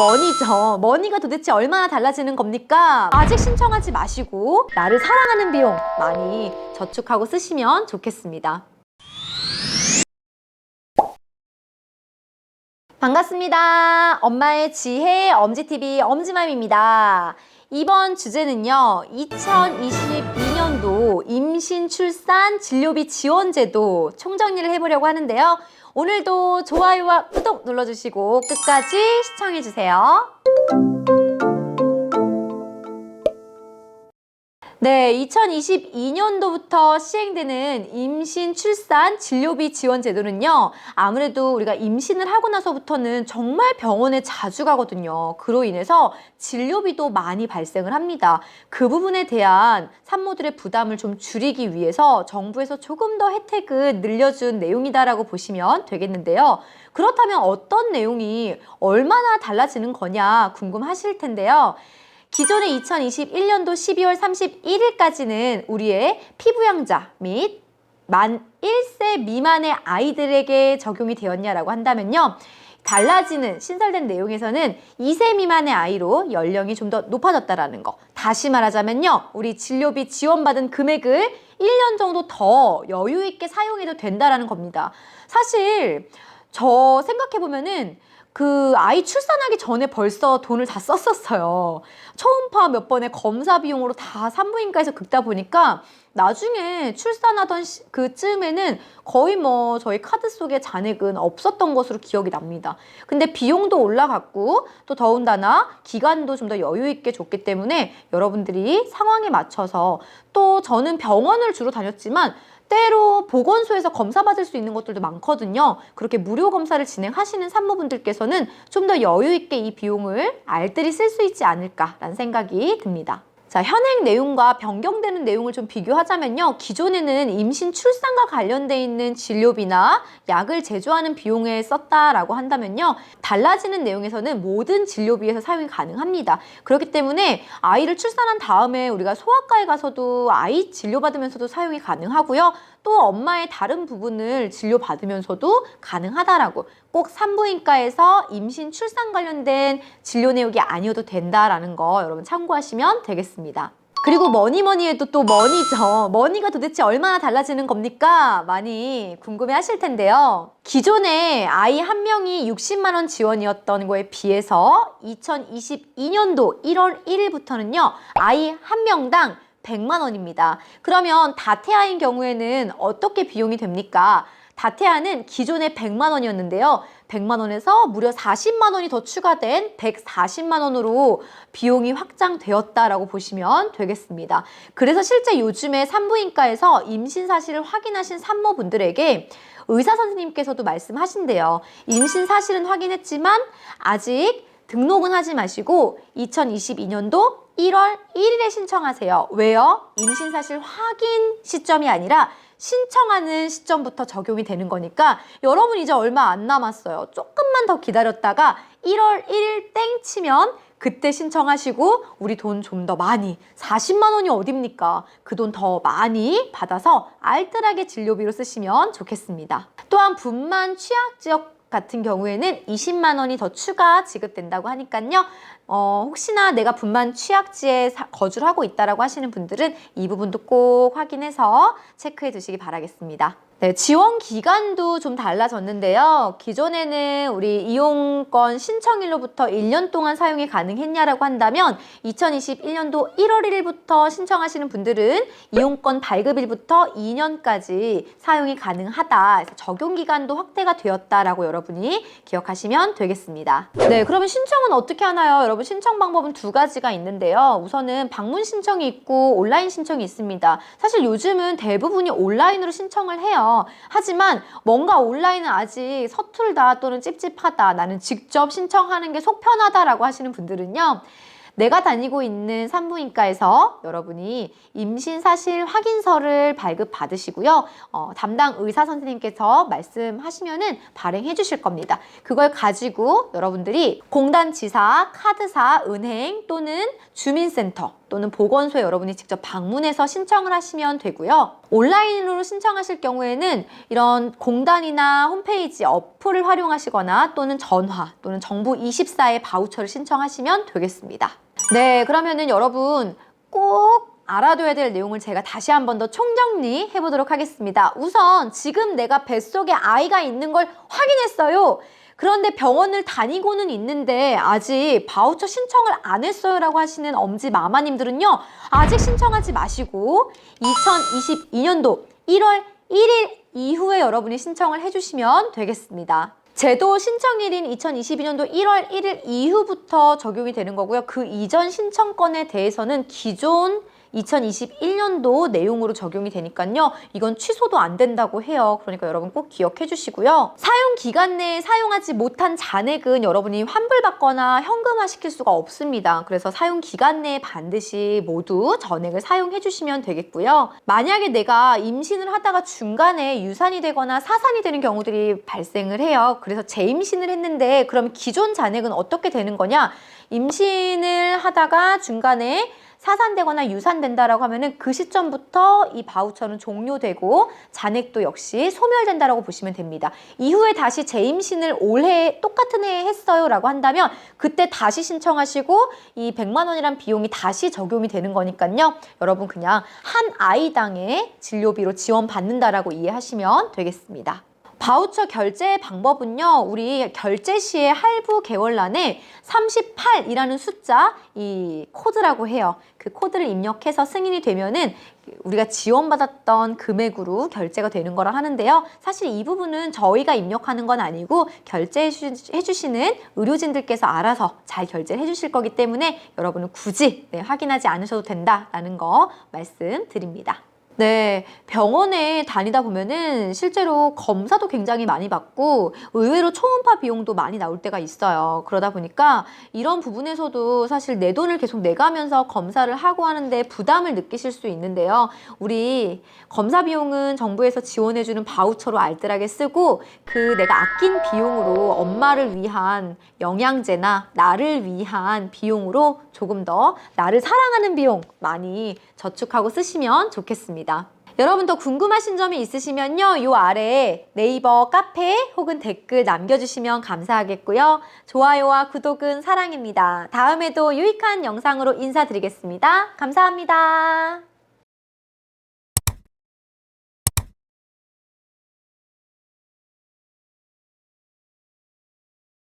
머니죠. 머니가 도대체 얼마나 달라지는 겁니까? 아직 신청하지 마시고 나를 사랑하는 비용 많이 저축하고 쓰시면 좋겠습니다. 반갑습니다. 엄마의 지혜 엄지TV 엄지맘입니다. 이번 주제는요, 2022년도 임신, 출산, 진료비 지원제도 총정리를 해보려고 하는데요. 오늘도 좋아요와 구독 눌러주시고 끝까지 시청해주세요. 네, 2022년도부터 시행되는 임신, 출산, 진료비 지원 제도는요, 아무래도 우리가 임신을 하고 나서부터는 정말 병원에 자주 가거든요. 그로 인해서 진료비도 많이 발생을 합니다. 그 부분에 대한 산모들의 부담을 좀 줄이기 위해서 정부에서 조금 더 혜택을 늘려준 내용이다라고 보시면 되겠는데요. 그렇다면 어떤 내용이 얼마나 달라지는 거냐 궁금하실 텐데요. 기존의 2021년도 12월 31일까지는 우리의 피부양자 및 만 1세 미만의 아이들에게 적용이 되었냐라고 한다면요. 달라지는 신설된 내용에서는 2세 미만의 아이로 연령이 좀 더 높아졌다라는 거. 다시 말하자면요. 우리 진료비 지원받은 금액을 1년 정도 더 여유 있게 사용해도 된다라는 겁니다. 사실 저 생각해보면은 그 아이 출산하기 전에 벌써 돈을 다 썼었어요. 초음파 몇 번의 검사 비용으로 다 산부인과에서 긁다 보니까 나중에 출산하던 그쯤에는 거의 뭐 저희 카드 속에 잔액은 없었던 것으로 기억이 납니다. 근데 비용도 올라갔고 또 더군다나 기간도 좀 더 여유 있게 줬기 때문에 여러분들이 상황에 맞춰서 또 저는 병원을 주로 다녔지만 때로 보건소에서 검사받을 수 있는 것들도 많거든요. 그렇게 무료 검사를 진행하시는 산모분들께서는 좀 더 여유 있게 이 비용을 알뜰히 쓸 수 있지 않을까라는 생각이 듭니다. 자, 현행 내용과 변경되는 내용을 좀 비교하자면요. 기존에는 임신, 출산과 관련돼 있는 진료비나 약을 제조하는 비용에 썼다라고 한다면요. 달라지는 내용에서는 모든 진료비에서 사용이 가능합니다. 그렇기 때문에 아이를 출산한 다음에 우리가 소아과에 가서도 아이 진료받으면서도 사용이 가능하고요. 또 엄마의 다른 부분을 진료받으면서도 가능하다라고, 꼭 산부인과에서 임신, 출산 관련된 진료 내용이 아니어도 된다라는 거 여러분 참고하시면 되겠습니다. 그리고 뭐니 해도 또 머니죠. 머니가 도대체 얼마나 달라지는 겁니까? 많이 궁금해 하실 텐데요. 기존에 아이 한 명이 60만 원 지원이었던 거에 비해서 2022년도 1월 1일부터는요. 아이 한 명당 100만 원입니다. 그러면 다태아인 경우에는 어떻게 비용이 됩니까? 다태아는 기존에 100만 원이었는데요. 100만 원에서 무려 40만 원이 더 추가된 140만 원으로 비용이 확장되었다라고 보시면 되겠습니다. 그래서 실제 요즘에 산부인과에서 임신 사실을 확인하신 산모분들에게 의사 선생님께서도 말씀하신대요. 임신 사실은 확인했지만 아직 등록은 하지 마시고 2022년도 1월 1일에 신청하세요. 왜요? 임신 사실 확인 시점이 아니라 신청하는 시점부터 적용이 되는 거니까 여러분 이제 얼마 안 남았어요. 조금만 더 기다렸다가 1월 1일 땡 치면 그때 신청하시고 우리 돈 좀 더 많이, 40만 원이 어딥니까? 그 돈 더 많이 받아서 알뜰하게 진료비로 쓰시면 좋겠습니다. 또한 분만 취약 지역 같은 경우에는 20만 원이 더 추가 지급된다고 하니까요. 혹시나 내가 분만 취약지에 거주를 하고 있다라고 하시는 분들은 이 부분도 꼭 확인해서 체크해 두시기 바라겠습니다. 네, 지원 기간도 좀 달라졌는데요. 기존에는 우리 이용권 신청일로부터 1년 동안 사용이 가능했냐라고 한다면 2021년도 1월 1일부터 신청하시는 분들은 이용권 발급일부터 2년까지 사용이 가능하다. 그래서 적용 기간도 확대가 되었다라고 여러분이 기억하시면 되겠습니다. 네, 그러면 신청은 어떻게 하나요? 여러분 신청 방법은 두 가지가 있는데요. 우선은 방문 신청이 있고 온라인 신청이 있습니다. 사실 요즘은 대부분이 온라인으로 신청을 해요. 하지만 뭔가 온라인은 아직 서툴다 또는 찝찝하다, 나는 직접 신청하는 게 속 편하다라고 하시는 분들은요. 내가 다니고 있는 산부인과에서 여러분이 임신사실 확인서를 발급받으시고요. 담당 의사 선생님께서 말씀하시면은 발행해 주실 겁니다. 그걸 가지고 여러분들이 공단지사, 카드사, 은행 또는 주민센터 또는 보건소에 여러분이 직접 방문해서 신청을 하시면 되고요. 온라인으로 신청하실 경우에는 이런 공단이나 홈페이지 어플을 활용하시거나 또는 전화 또는 정부24의 바우처를 신청하시면 되겠습니다. 네, 그러면은 여러분 꼭 알아둬야 될 내용을 제가 다시 한 번 더 총정리해 보도록 하겠습니다. 우선 지금 내가 뱃속에 아이가 있는 걸 확인했어요. 그런데 병원을 다니고는 있는데 아직 바우처 신청을 안 했어요 라고 하시는 엄지 마마님들은요, 아직 신청하지 마시고 2022년도 1월 1일 이후에 여러분이 신청을 해주시면 되겠습니다. 제도 신청일인 2022년도 1월 1일 이후부터 적용이 되는 거고요. 그 이전 신청건에 대해서는 기존 2021년도 내용으로 적용이 되니까요. 이건 취소도 안 된다고 해요. 그러니까 여러분 꼭 기억해 주시고요. 사용 기간 내에 사용하지 못한 잔액은 여러분이 환불받거나 현금화 시킬 수가 없습니다. 그래서 사용 기간 내에 반드시 모두 전액을 사용해 주시면 되겠고요. 만약에 내가 임신을 하다가 중간에 유산이 되거나 사산이 되는 경우들이 발생을 해요. 그래서 재임신을 했는데 그럼 기존 잔액은 어떻게 되는 거냐? 임신을 하다가 중간에 사산되거나 유산된다라고 하면은 그 시점부터 이 바우처는 종료되고 잔액도 역시 소멸된다라고 보시면 됩니다. 이후에 다시 재임신을 올해 똑같은 해에 했어요 라고 한다면 그때 다시 신청하시고 이 100만 원이란 비용이 다시 적용이 되는 거니까요. 여러분 그냥 한 아이당의 진료비로 지원받는다라고 이해하시면 되겠습니다. 바우처 결제 방법은요, 우리 결제 시에 할부 개월란에 38이라는 숫자, 이 코드라고 해요. 그 코드를 입력해서 승인이 되면은 우리가 지원받았던 금액으로 결제가 되는 거라 하는데요. 사실 이 부분은 저희가 입력하는 건 아니고 결제해 주시는 의료진들께서 알아서 잘 결제를 해주실 거기 때문에 여러분은 굳이 확인하지 않으셔도 된다라는 거 말씀드립니다. 네, 병원에 다니다 보면은 실제로 검사도 굉장히 많이 받고 의외로 초음파 비용도 많이 나올 때가 있어요. 그러다 보니까 이런 부분에서도 사실 내 돈을 계속 내가면서 검사를 하고 하는데 부담을 느끼실 수 있는데요. 우리 검사 비용은 정부에서 지원해주는 바우처로 알뜰하게 쓰고 그 내가 아낀 비용으로 엄마를 위한 영양제나 나를 위한 비용으로 조금 더 나를 사랑하는 비용 많이 저축하고 쓰시면 좋겠습니다. 여러분 더 궁금하신 점이 있으시면요, 요 아래에 네이버 카페 혹은 댓글 남겨주시면 감사하겠고요. 좋아요와 구독은 사랑입니다. 다음에도 유익한 영상으로 인사드리겠습니다. 감사합니다.